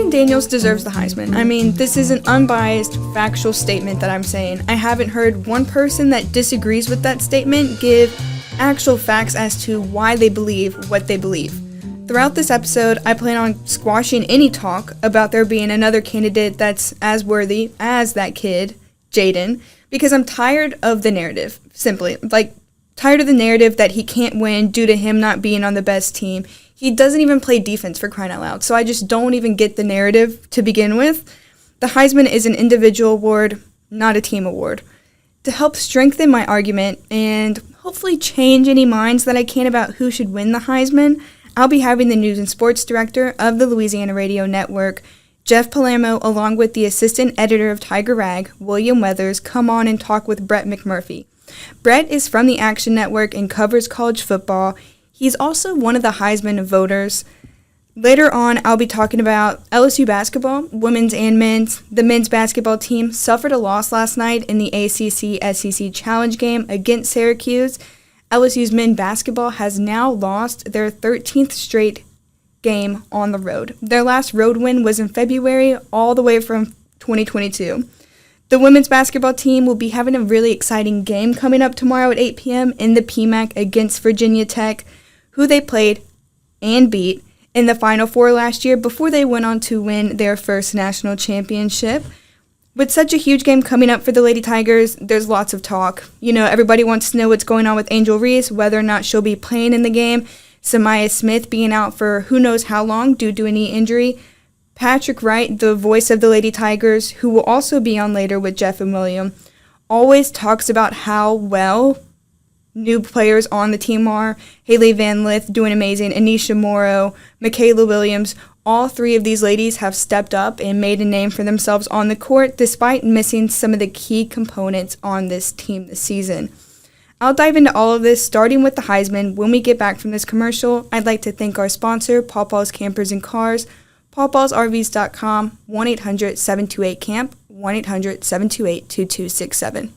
Jaden Daniels deserves the Heisman. I mean, this is an unbiased, factual statement that I'm saying. I haven't heard one person that disagrees with that statement give actual facts as to why they believe what they believe. Throughout this episode, I plan on squashing any talk about there being another candidate that's as worthy as that kid, Jaden, because I'm tired of the narrative, simply. Tired of the narrative that he can't win due to him not being on the best team. He doesn't even play defense, for crying out loud, so I just don't even get the narrative to begin with. The Heisman is an individual award, not a team award. To help strengthen my argument and hopefully change any minds that I can about who should win the Heisman, I'll be having the news and sports director of the Louisiana Radio Network, Jeff Palermo, along with the assistant editor of Tiger Rag, William Weathers, come on and talk with Brett McMurphy. Brett is from the Action Network and covers college football. He's also one of the Heisman voters. Later on, I'll be talking about LSU basketball, women's and men's. The men's basketball team suffered a loss last night in the ACC-SEC Challenge game against Syracuse. LSU's men's basketball has now lost their 13th straight game on the road. Their last road win was in February, all the way from 2022. The women's basketball team will be having a really exciting game coming up tomorrow at 8 p.m. in the PMAC against Virginia Tech, who they played and beat in the Final Four last year before they went on to win their first national championship. With such a huge game coming up for the Lady Tigers, there's lots of talk. Everybody wants to know what's going on with Angel Reese, whether or not she'll be playing in the game, Samaya Smith being out for who knows how long due to a knee injury, Patrick Wright, the voice of the Lady Tigers, who will also be on later with Jeff and William, always talks about how well new players on the team are. Haley Van Lith doing amazing, Anisha Morrow, Michaela Williams. All three of these ladies have stepped up and made a name for themselves on the court despite missing some of the key components on this team this season. I'll dive into all of this, starting with the Heisman. When we get back from this commercial, I'd like to thank our sponsor, Paw Paw's Campers and Cars, pawpawsrvs.com, 1-800-728-CAMP, 1-800-728-2267.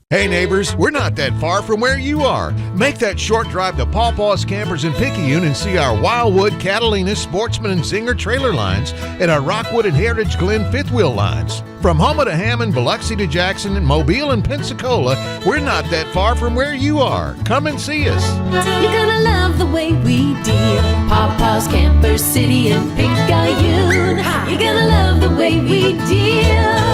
Hey neighbors, we're not that far from where you are. Make that short drive to Paw Paw's Campers in Picayune and see our Wildwood, Catalina, Sportsman, and Zinger trailer lines and our Rockwood and Heritage Glen fifth wheel lines. From Houma to Hammond, Biloxi to Jackson, and Mobile and Pensacola, we're not that far from where you are. Come and see us. You're gonna love the way we deal. Paw Paw's Camper City in Picayune. You're gonna love the way we deal.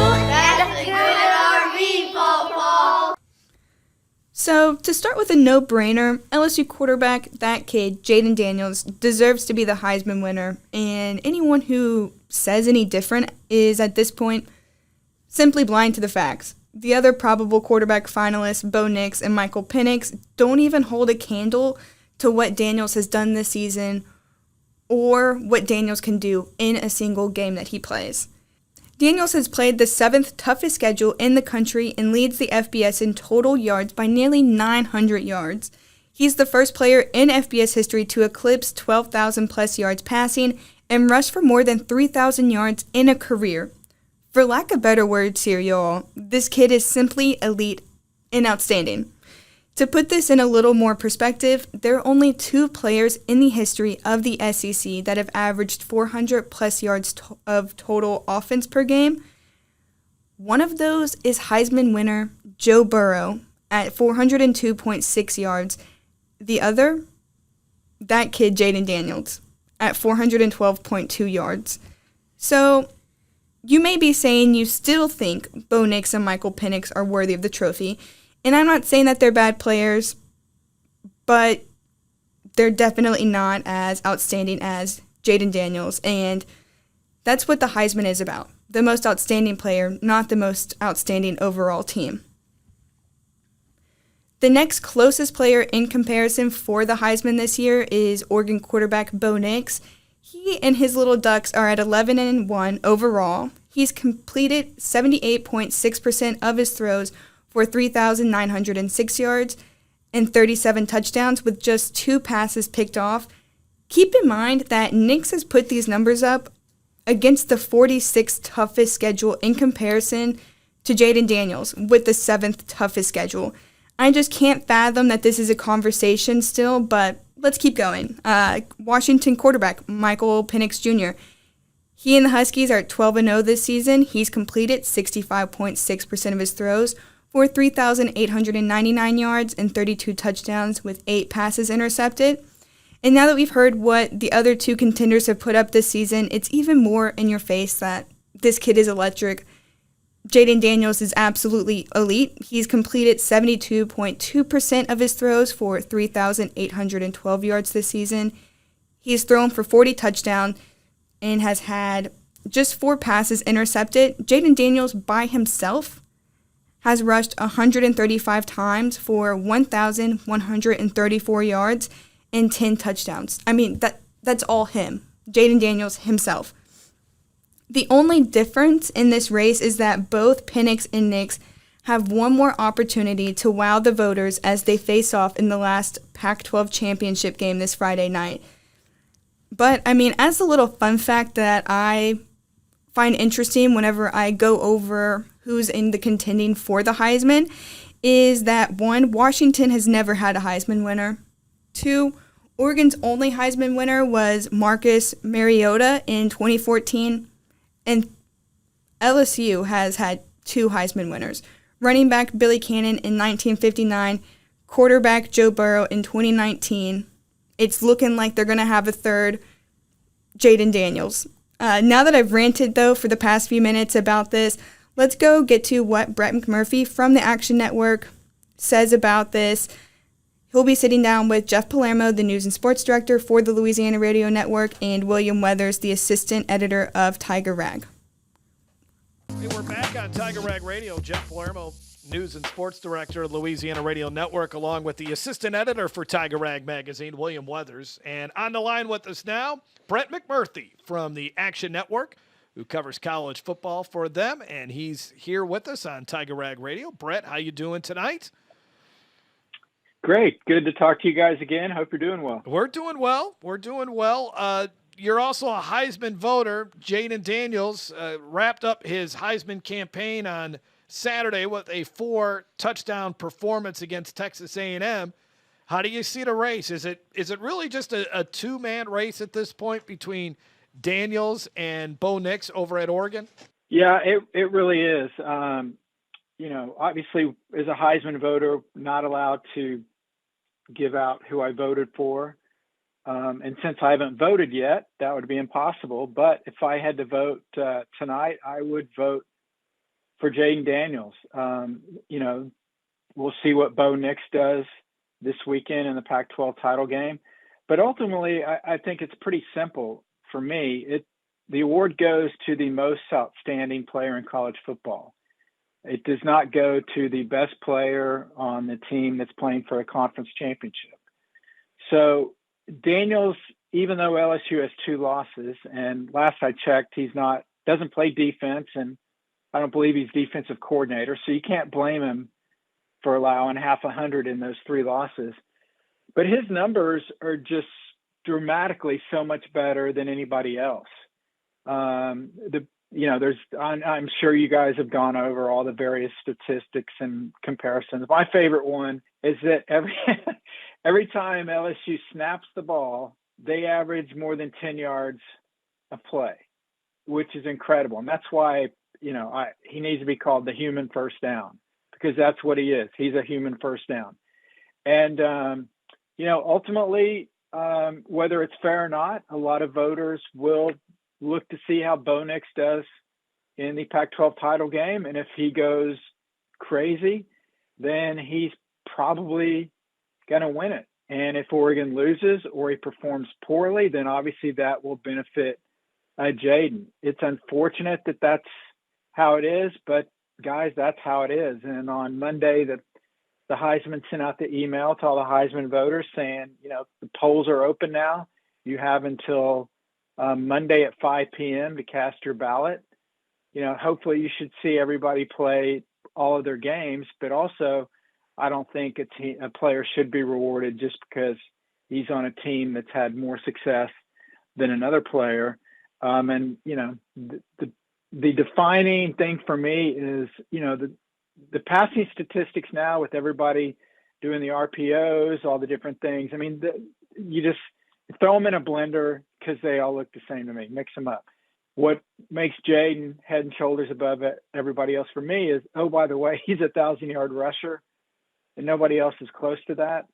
So, to start with a no-brainer, LSU quarterback, that kid, Jaden Daniels, deserves to be the Heisman winner, and anyone who says any different is, at this point, simply blind to the facts. The other probable quarterback finalists, Bo Nix and Michael Penix, don't even hold a candle to what Daniels has done this season or what Daniels can do in a single game that he plays. Daniels has played the 7th toughest schedule in the country and leads the FBS in total yards by nearly 900 yards. He's the first player in FBS history to eclipse 12,000 plus yards passing and rush for more than 3,000 yards in a career. For lack of better words here, y'all, this kid is simply elite and outstanding. To put this in a little more perspective, there are only 2 players in the history of the SEC that have averaged 400 plus yards of total offense per game. One of those is Heisman winner Joe Burrow at 402.6 yards. The other, that kid Jaden Daniels at 412.2 yards. So, you may be saying you still think Bo Nix and Michael Penix are worthy of the trophy. And I'm not saying that they're bad players, but they're definitely not as outstanding as Jaden Daniels. And that's what the Heisman is about. The most outstanding player, not the most outstanding overall team. The next closest player in comparison for the Heisman this year is Oregon quarterback Bo Nix. He and his Little Ducks are at 11-1 overall. He's completed 78.6% of his throws for 3,906 yards and 37 touchdowns with just 2 passes picked off. Keep in mind that Nix has put these numbers up against the 46th toughest schedule in comparison to Jaden Daniels with the 7th toughest schedule. I just can't fathom that this is a conversation still, but let's keep going. Washington quarterback Michael Penix Jr. He and the Huskies are 12-0 this season. He's completed 65.6% of his throws for 3,899 yards and 32 touchdowns with 8 passes intercepted. And now that we've heard what the other two contenders have put up this season, it's even more in your face that this kid is electric. Jaden Daniels is absolutely elite. He's completed 72.2% of his throws for 3,812 yards this season. He's thrown for 40 touchdowns and has had just 4 passes intercepted. Jaden Daniels by himself has rushed 135 times for 1,134 yards and 10 touchdowns. I mean, that's all him, Jaden Daniels himself. The only difference in this race is that both Penix and Nix have one more opportunity to wow the voters as they face off in the last Pac-12 championship game this Friday night. But, I mean, as a little fun fact that I find interesting whenever I go over who's in the contending for the Heisman is that 1, Washington has never had a Heisman winner. 2, Oregon's only Heisman winner was Marcus Mariota in 2014. And LSU has had 2 Heisman winners. Running back Billy Cannon in 1959, quarterback Joe Burrow in 2019. It's looking like they're going to have a third, Jaden Daniels. Now that I've ranted, though, for the past few minutes about this, let's go get to what Brett McMurphy from the Action Network says about this. He'll be sitting down with Jeff Palermo, the news and sports director for the Louisiana Radio Network, and William Weathers, the assistant editor of Tiger Rag. Hey, we're back on Tiger Rag Radio. Jeff Palermo, news and sports director of Louisiana Radio Network, along with the assistant editor for Tiger Rag magazine, William Weathers. And on the line with us now, Brett McMurphy from the Action Network, who covers college football for them, and he's here with us on Tiger Rag Radio. Brett, how you doing tonight? Great. Good to talk to you guys again. Hope you're doing well. We're doing well. You're also a Heisman voter. Jaden Daniels wrapped up his Heisman campaign on Saturday with a 4-touchdown performance against Texas A&M. How do you see the race? Is it really just a two-man race at this point between Daniels and Bo Nix over at Oregon? Yeah, it really is. Obviously, as a Heisman voter, not allowed to give out who I voted for. And since I haven't voted yet, that would be impossible. But if I had to vote tonight, I would vote for Jaden Daniels. We'll see what Bo Nix does this weekend in the Pac-12 title game. But ultimately, I think it's pretty simple for me. The award goes to the most outstanding player in college football. It does not go to the best player on the team that's playing for a conference championship. So Daniels, even though LSU has 2 losses, and last I checked, doesn't play defense, and I don't believe he's defensive coordinator, so you can't blame him for allowing 100 in those 3 losses. But his numbers are just dramatically so much better than anybody else. I'm sure you guys have gone over all the various statistics and comparisons. My favorite one is that every time LSU snaps the ball, they average more than 10 yards a play, which is incredible. And that's why, he needs to be called the human first down, because that's what he is. He's a human first down. And, ultimately, whether it's fair or not, a lot of voters will look to see how Bo Nix does in the Pac-12 title game. And if he goes crazy, then he's probably going to win it. And if Oregon loses or he performs poorly, then obviously that will benefit Jaden. It's unfortunate that that's how it is, but guys, that's how it is. And on Monday, the Heisman sent out the email to all the Heisman voters saying, the polls are open now. You have until Monday at 5 p.m. to cast your ballot. Hopefully you should see everybody play all of their games, but also I don't think a player should be rewarded just because he's on a team that's had more success than another player. The defining thing for me is, the passing statistics now with everybody doing the RPOs, all the different things. I mean, you just throw them in a blender because they all look the same to me. Mix them up. what makes Jaden head and shoulders above everybody else for me is, oh, by the way, he's a 1,000-yard rusher, and nobody else is close to that.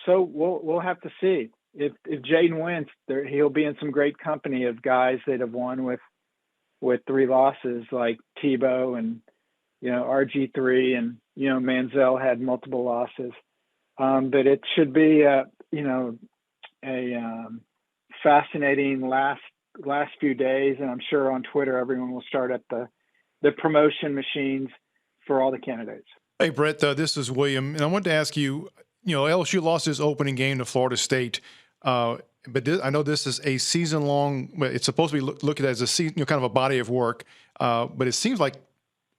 So we'll have to see. If Jaden wins, he'll be in some great company of guys that have won with 3 losses, like Tebow and RG3, and Manziel had multiple losses. But it should be a fascinating last few days, and I'm sure on Twitter everyone will start up the promotion machines for all the candidates. Hey, Brett, this is William, and I wanted to ask you, LSU lost its opening game to Florida State, but I know this is a season-long, it's supposed to be looked at as a season, kind of a body of work, but it seems like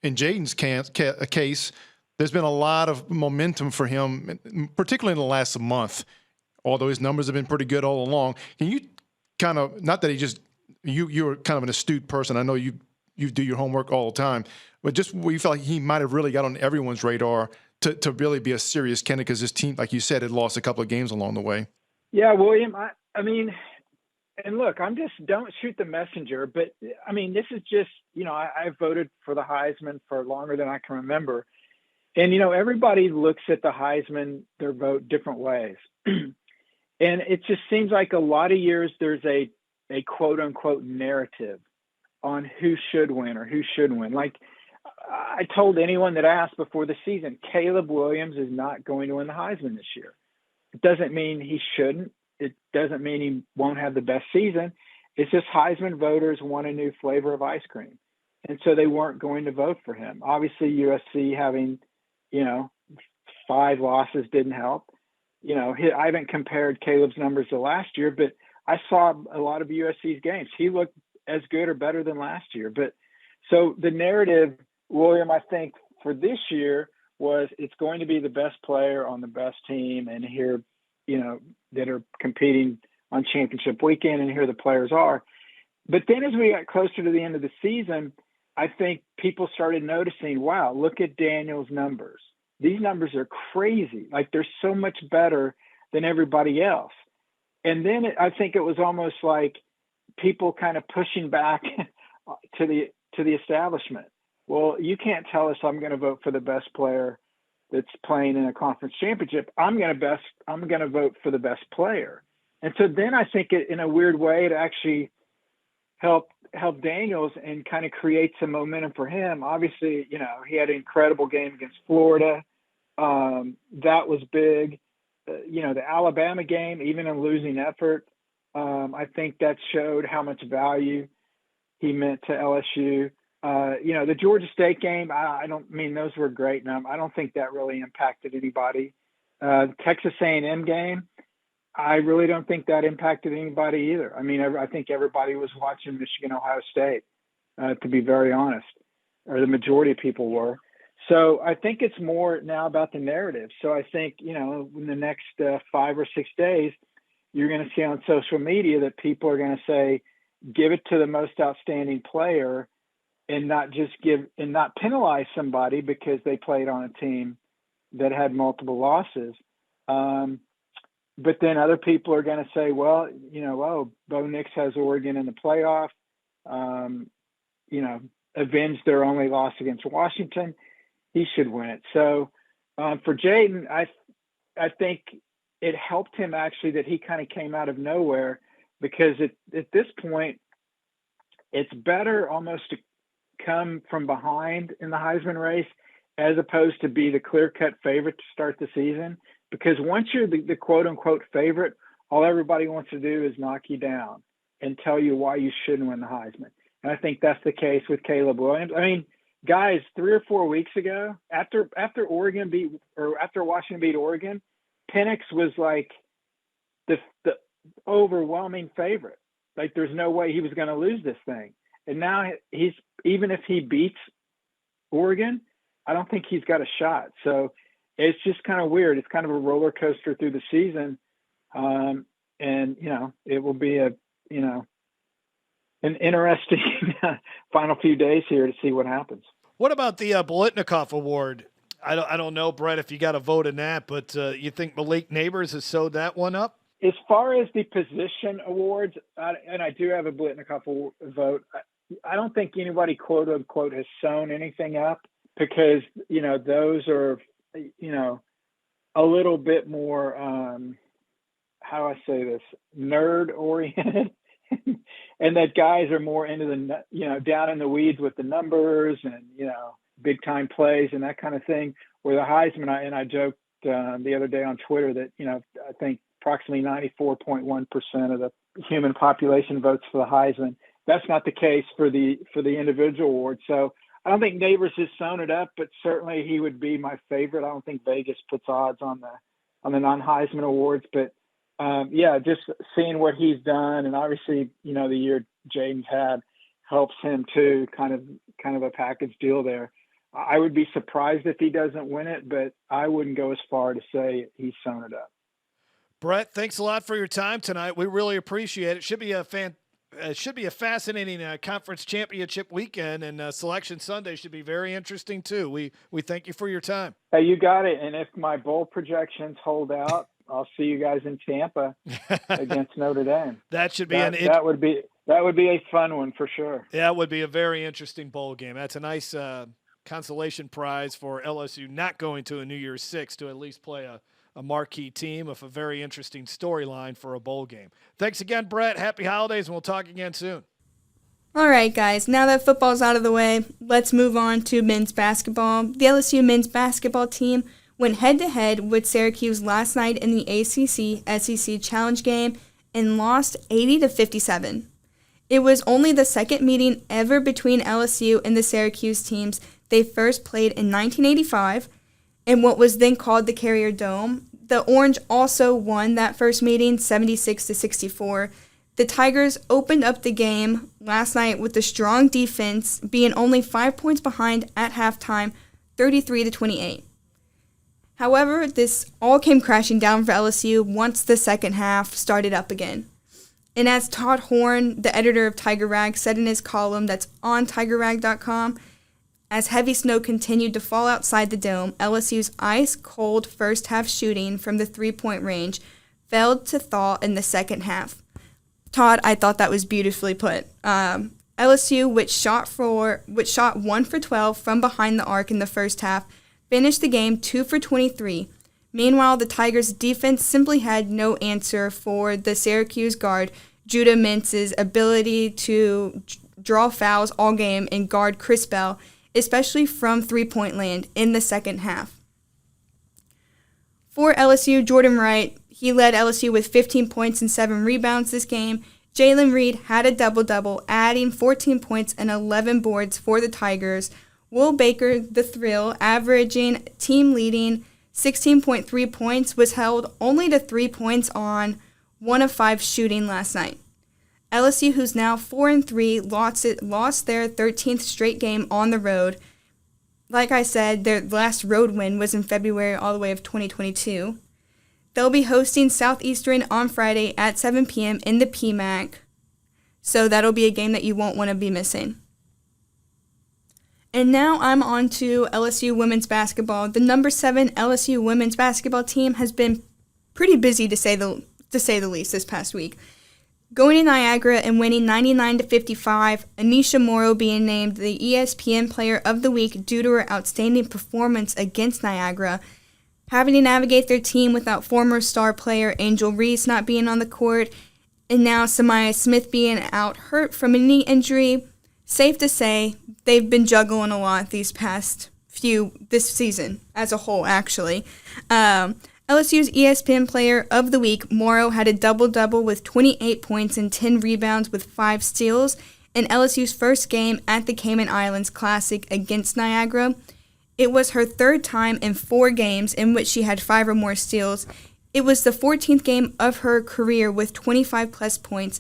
in Jaden's case, there's been a lot of momentum for him, particularly in the last month, although his numbers have been pretty good all along. Can you kind of, not that you're kind of an astute person, I know you do your homework all the time, but just where you feel like he might have really got on everyone's radar to really be a serious candidate, because his team, like you said, had lost a couple of games along the way. Yeah, William, I mean, and look, don't shoot the messenger, but I mean, this is just, I voted for the Heisman for longer than I can remember. And, everybody looks at the Heisman, their vote different ways. And it just seems like a lot of years there's a quote unquote narrative on who should win or who shouldn't win. Like I told anyone that asked before the season, Caleb Williams is not going to win the Heisman this year. It doesn't mean he shouldn't. It doesn't mean he won't have the best season. It's just Heisman voters want a new flavor of ice cream. And so they weren't going to vote for him. Obviously, USC having, 5 losses didn't help. I haven't compared Caleb's numbers to last year, but I saw a lot of USC's games. He looked as good or better than last year. But so the narrative, William, I think for this year was it's going to be the best player on the best team, and here, that are competing on championship weekend, and here the players are. But then as we got closer to the end of the season, I think people started noticing, wow, look at Daniel's numbers. These numbers are crazy. Like they're so much better than everybody else. And then I think it was almost like people kind of pushing back to the establishment. Well, you can't tell us I'm going to vote for the best player that's playing in a conference championship. I'm going to vote for the best player. And so then I think in a weird way, it actually help Daniels and kind of create some momentum for him. Obviously, he had an incredible game against Florida. That was big. The Alabama game, even in losing effort, I think that showed how much value he meant to LSU. The Georgia State game, I don't mean those were great. And I don't think that really impacted anybody. Texas A&M game, I really don't think that impacted anybody either. I mean, I think everybody was watching Michigan, Ohio State, to be very honest, or the majority of people were. So I think it's more now about the narrative. So I think, in the next 5 or 6 days, you're going to see on social media that people are going to say, give it to the most outstanding player, and not penalize somebody because they played on a team that had multiple losses. But then other people are going to say, well, Bo Nix has Oregon in the playoff, avenged their only loss against Washington. He should win it. So for Jaden, I think it helped him actually that he kind of came out of nowhere, because at this point, it's better almost to come from behind in the Heisman race as opposed to be the clear-cut favorite to start the season. Because once you're the quote-unquote favorite, all everybody wants to do is knock you down and tell you why you shouldn't win the Heisman. And I think that's the case with Caleb Williams. I mean, guys, 3 or 4 weeks ago, after Washington beat Oregon, Penix was like the overwhelming favorite. Like there's no way he was going to lose this thing. And now even if he beats Oregon, I don't think he's got a shot. So it's just kind of weird. It's kind of a roller coaster through the season. And, it will be an interesting final few days here to see what happens. What about the Biletnikoff Award? I don't know, Brett, if you got a vote in that, but you think Malik Neighbors has sewed that one up? As far as the position awards, and I do have a Blitnikoff vote, I don't think anybody, quote unquote, has sewn anything up because, those are, a little bit more, how I say this, nerd oriented. And that guys are more into the, down in the weeds with the numbers and, big time plays and that kind of thing. Where the Heisman, I joked the other day on Twitter that, I think approximately 94.1% of the human population votes for the Heisman. That's not the case for the individual award. So I don't think Neighbors has sewn it up, but certainly he would be my favorite. I don't think Vegas puts odds on the non-Heisman awards, but just seeing what he's done, and obviously, the year Jaden's had helps him too, kind of a package deal there. I would be surprised if he doesn't win it, but I wouldn't go as far to say he's sewn it up. Brett, thanks a lot for your time tonight. We really appreciate it. Should be a fascinating conference championship weekend, and Selection Sunday should be very interesting too. We thank you for your time. Hey, you got it. And if my bowl projections hold out, I'll see you guys in Tampa against Notre Dame. That should be that would be a fun one for sure. Yeah, it would be a very interesting bowl game. That's a nice consolation prize for LSU not going to a New Year's Six to at least play a marquee team with a very interesting storyline for a bowl game. Thanks again, Brett. Happy holidays, and we'll talk again soon. All right, guys, now that football's out of the way, let's move on to men's basketball. The LSU men's basketball team went head-to-head with Syracuse last night in the ACC-SEC Challenge game and lost 80-57. It was only the second meeting ever between LSU and the Syracuse teams. They first played in 1985 in what was then called the Carrier Dome. The Orange also won that first meeting 76-64. The Tigers opened up the game last night with a strong defense, being only 5 points behind at halftime, 33-28. However, this all came crashing down for LSU once the second half started up again. And as Todd Horn, the editor of Tiger Rag, said in his column that's on tigerrag.com, as heavy snow continued to fall outside the dome, LSU's ice-cold first-half shooting from the three-point range failed to thaw in the second half. Todd, I thought that was beautifully put. LSU, which shot 1 for 12 from behind the arc in the first half, finished the game 2 for 23. Meanwhile, the Tigers' defense simply had no answer for the Syracuse guard, Judah Mintz's ability to draw fouls all game and guard Chris Bell, especially from three-point land in the second half. For LSU, Jordan Wright, he led LSU with 15 points and 7 rebounds this game. Jalen Reed had a double-double, adding 14 points and 11 boards for the Tigers. Will Baker, the Thrill, averaging team-leading 16.3 points, was held only to 3 points on 1 of 5 shooting last night. LSU, who's now 4-3, lost their 13th straight game on the road. Like I said, their last road win was in February all the way of 2022. They'll be hosting Southeastern on Friday at 7 p.m. in the PMAC, so that'll be a game that you won't want to be missing. And now I'm on to LSU women's basketball. The number 7 LSU women's basketball team has been pretty busy to say the least this past week. Going to Niagara and winning 99-55, Anisha Morrow being named the ESPN Player of the Week due to her outstanding performance against Niagara. Having to navigate their team without former star player Angel Reese not being on the court, and now Samaya Smith being out hurt from a knee injury, safe to say they've been juggling a lot this season as a whole, actually. LSU's ESPN Player of the Week, Morrow, had a double-double with 28 points and 10 rebounds with 5 steals in LSU's first game at the Cayman Islands Classic against Niagara. It was her third time in 4 games in which she had 5 or more steals. It was the 14th game of her career with 25-plus points,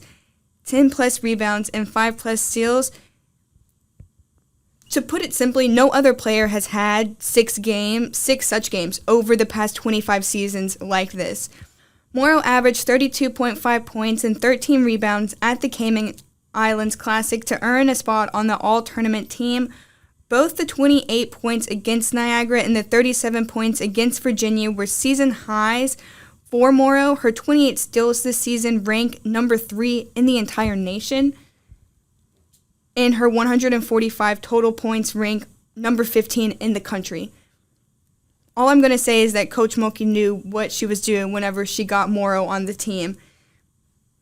10-plus rebounds, and 5-plus steals. To put it simply, no other player has had 6 such games over the past 25 seasons like this. Morrow averaged 32.5 points and 13 rebounds at the Cayman Islands Classic to earn a spot on the all-tournament team. Both the 28 points against Niagara and the 37 points against Virginia were season highs For Morrow, her 28 steals this season rank number 3 in the entire nation, and her 145 total points rank number 15 in the country. All I'm going to say is that Coach Mulkey knew what she was doing whenever she got Morrow on the team.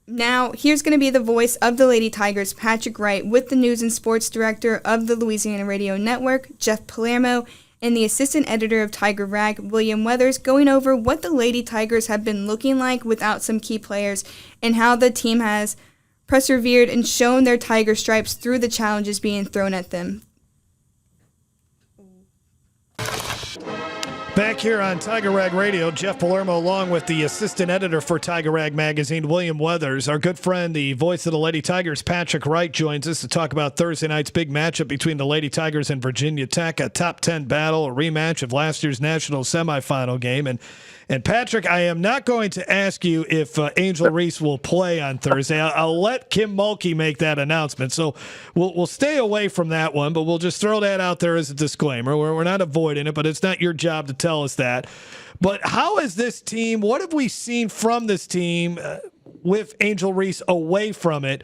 Now, here's going to be the voice of the Lady Tigers, Patrick Wright, with the news and sports director of the Louisiana Radio Network, Jeff Palermo, and the assistant editor of Tiger Rag, William Weathers, going over what the Lady Tigers have been looking like without some key players and how the team has persevered and shown their Tiger stripes through the challenges being thrown at them. Back here on Tiger Rag Radio, Jeff Palermo along with the assistant editor for Tiger Rag Magazine, William Weathers. Our good friend, the voice of the Lady Tigers, Patrick Wright, joins us to talk about Thursday night's big matchup between the Lady Tigers and Virginia Tech, a top 10 battle, a rematch of last year's national semifinal game. And Patrick, I am not going to ask you if Angel Reese will play on Thursday. I'll let Kim Mulkey make that announcement. So we'll stay away from that one, but we'll just throw that out there as a disclaimer. We're not avoiding it, but it's not your job to tell us that. But how is this team, what have we seen from this team with Angel Reese away from it?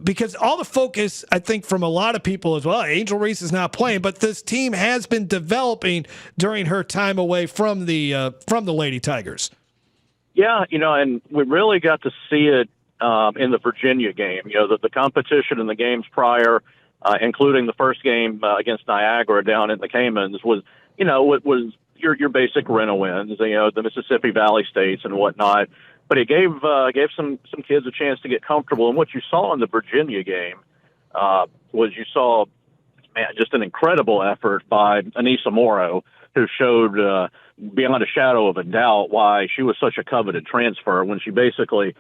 Because all the focus, I think, from a lot of people is, well, Angel Reese is not playing, but this team has been developing during her time away from the Lady Tigers. Yeah, and we really got to see it in the Virginia game. The competition in the games prior, including the first game against Niagara down in the Caymans, was, it was your basic Rena wins, the Mississippi Valley states and whatnot. But it gave some kids a chance to get comfortable. And what you saw in the Virginia game was you saw just an incredible effort by Anissa Morrow, who showed beyond a shadow of a doubt why she was such a coveted transfer when she basically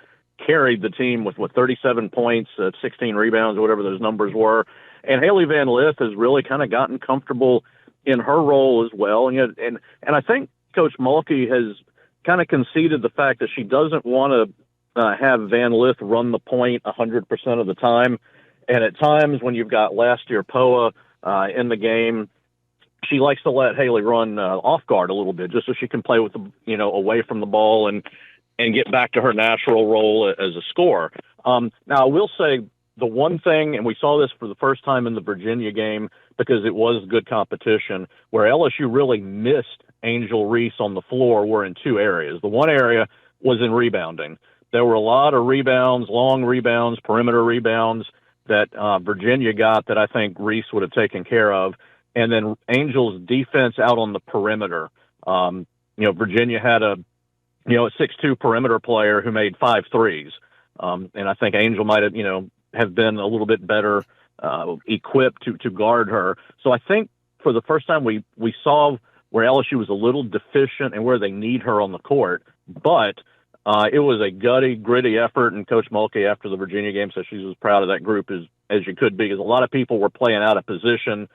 carried the team with 37 points, 16 rebounds, or whatever those numbers were. And Haley Van Lith has really kind of gotten comfortable in her role as well. And I think Coach Mulkey has kind of conceded the fact that she doesn't want to have Van Lith run the point 100% of the time. And at times when you've got last year Poa in the game, she likes to let Haley run off guard a little bit just so she can play with away from the ball and get back to her natural role as a scorer. Now, I will say the one thing, and we saw this for the first time in the Virginia game because it was good competition, where LSU really missed Angel Reese on the floor were in two areas. The one area was in rebounding. There were a lot of rebounds, long rebounds, perimeter rebounds that Virginia got that I think Reese would have taken care of. And then Angel's defense out on the perimeter. Virginia had a 6'2" perimeter player who made 5 threes. And I think Angel might have been a little bit better equipped to guard her. So I think for the first time we saw where LSU was a little deficient and where they need her on the court. But it was a gritty effort, and Coach Mulkey after the Virginia game said she was proud of that group as you could be, because a lot of people were playing out of position.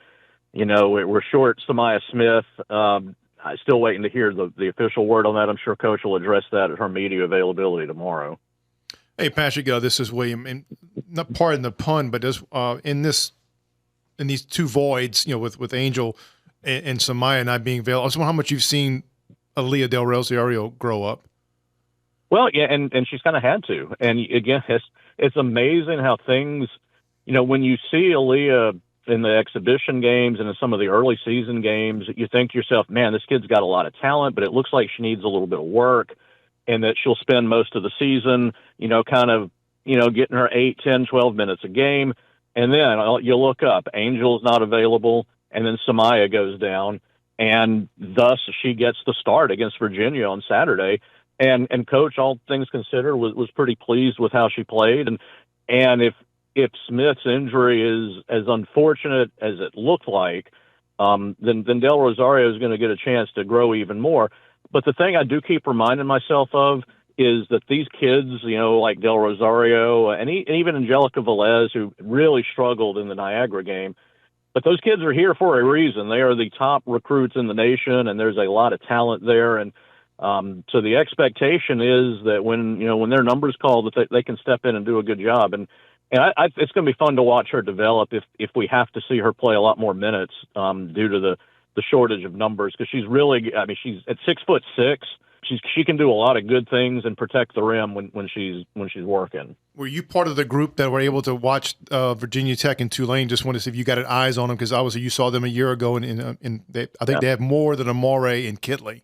We're short Samaya Smith. I'm still waiting to hear the official word on that. I'm sure Coach will address that at her media availability tomorrow. Hey, Patrick, this is William. And not pardon the pun, but in these two voids, with Angel and Samaya not being available, I was wondering how much you've seen Aaliyah Del Rosario grow up. Well, yeah, and she's kind of had to. And again, it's amazing how things, when you see Aaliyah in the exhibition games and in some of the early season games, you think to yourself, man, this kid's got a lot of talent, but it looks like she needs a little bit of work, and that she'll spend most of the season, getting her 8, 10, 12 minutes a game. And then you look up, Angel's not available, and then Samaya goes down, and thus she gets the start against Virginia on Saturday. And Coach, all things considered, was pretty pleased with how she played. And if Smith's injury is as unfortunate as it looked like, then Del Rosario is going to get a chance to grow even more. But the thing I do keep reminding myself of is that these kids, like Del Rosario and even Angelica Velez, who really struggled in the Niagara game, but those kids are here for a reason. They are the top recruits in the nation, and there's a lot of talent there. And so the expectation is that when their numbers call, that they can step in and do a good job. And it's going to be fun to watch her develop if we have to see her play a lot more minutes due to the shortage of numbers, because she's really, she's at 6'6". she can do a lot of good things and protect the rim when she's working. Were you part of the group that were able to watch Virginia Tech and Tulane? Just wanted to see if you got eyes on them, because obviously you saw them a year ago, and I think they have more than Amore and Kitley.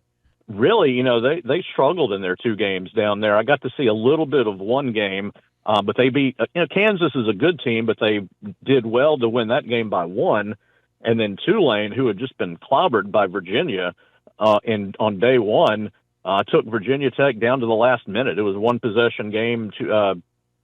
Really, they struggled in their 2 games down there. I got to see a little bit of one game, but they beat. Kansas is a good team, but they did well to win that game by 1. And then Tulane, who had just been clobbered by Virginia on day 1, took Virginia Tech down to the last minute. It was a 1-possession game.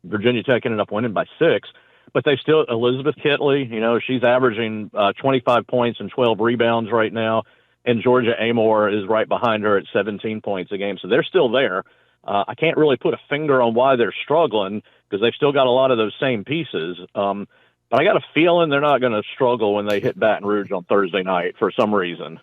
Virginia Tech ended up winning by 6. But they still, Elizabeth Kitley, she's averaging 25 points and 12 rebounds right now. And Georgia Amor is right behind her at 17 points a game. So they're still there. I can't really put a finger on why they're struggling, because they've still got a lot of those same pieces. But I got a feeling they're not going to struggle when they hit Baton Rouge on Thursday night for some reason.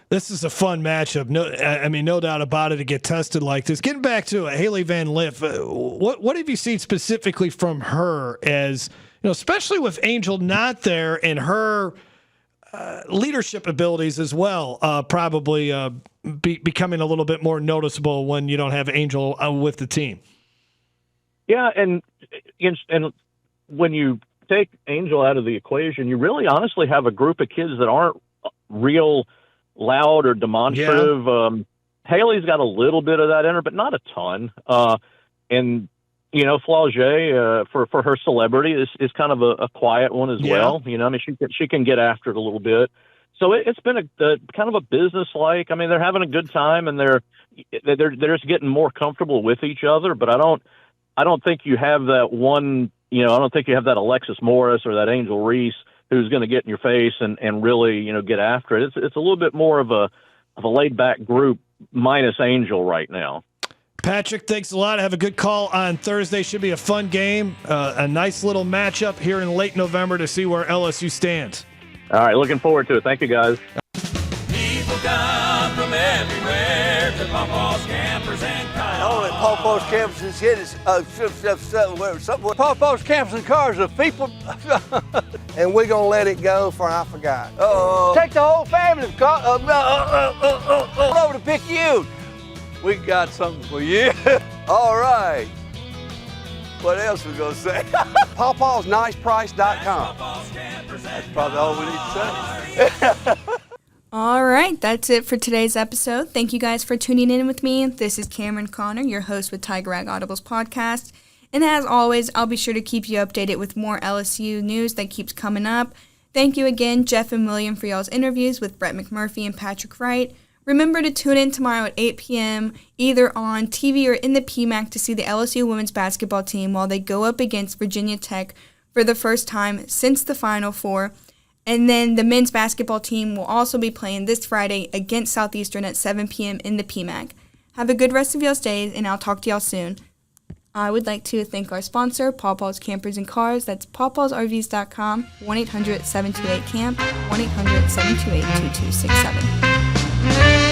This is a fun matchup. No doubt about it, to get tested like this. Getting back to Haley Van Lith, what have you seen specifically from her, as especially with Angel not there, and her leadership abilities as well, probably becoming a little bit more noticeable when you don't have Angel with the team? Yeah, and when you take Angel out of the equation, you really honestly have a group of kids that aren't real loud or demonstrative. Yeah. Haley's got a little bit of that in her, but not a ton. And Flauget, for her celebrity, is kind of a quiet one as well. She can get after it a little bit. So it's been a kind of a business-like. I mean, they're having a good time, and they're just getting more comfortable with each other. But I don't think you have that one. I don't think you have that Alexis Morris or that Angel Reese who's going to get in your face and really get after it. It's a little bit more of a laid-back group minus Angel right now. Patrick, thanks a lot. Have a good call on Thursday. Should be a fun game. A nice little matchup here in late November to see where LSU stands. All right, looking forward to it. Thank you, guys. People come from everywhere to Pawpaw's Campers and Cars. Oh, at Pawpaw's Campers and Cities, Pawpaw's Campers and Cars of people. And we're going to let it go for I forgot. Take the whole family over to Picayune. We got something for you. All right. What else we going to say? PawpawsNicePrice.com. That's probably all we need to say. All right, that's it for today's episode. Thank you guys for tuning in with me. This is Camryn Conner, your host with Tiger Rag Audibles podcast. And as always, I'll be sure to keep you updated with more LSU news that keeps coming up. Thank you again, Jeff and William, for y'all's interviews with Brett McMurphy and Patrick Wright. Remember to tune in tomorrow at 8 p.m., either on TV or in the PMAC, to see the LSU women's basketball team while they go up against Virginia Tech for the first time since the Final Four. And then the men's basketball team will also be playing this Friday against Southeastern at 7 p.m. in the PMAC. Have a good rest of y'all's days, and I'll talk to y'all soon. I would like to thank our sponsor, Pawpaw's Campers and Cars. That's pawpawsrvs.com, 1-800-728-CAMP, 1-800-728-2267.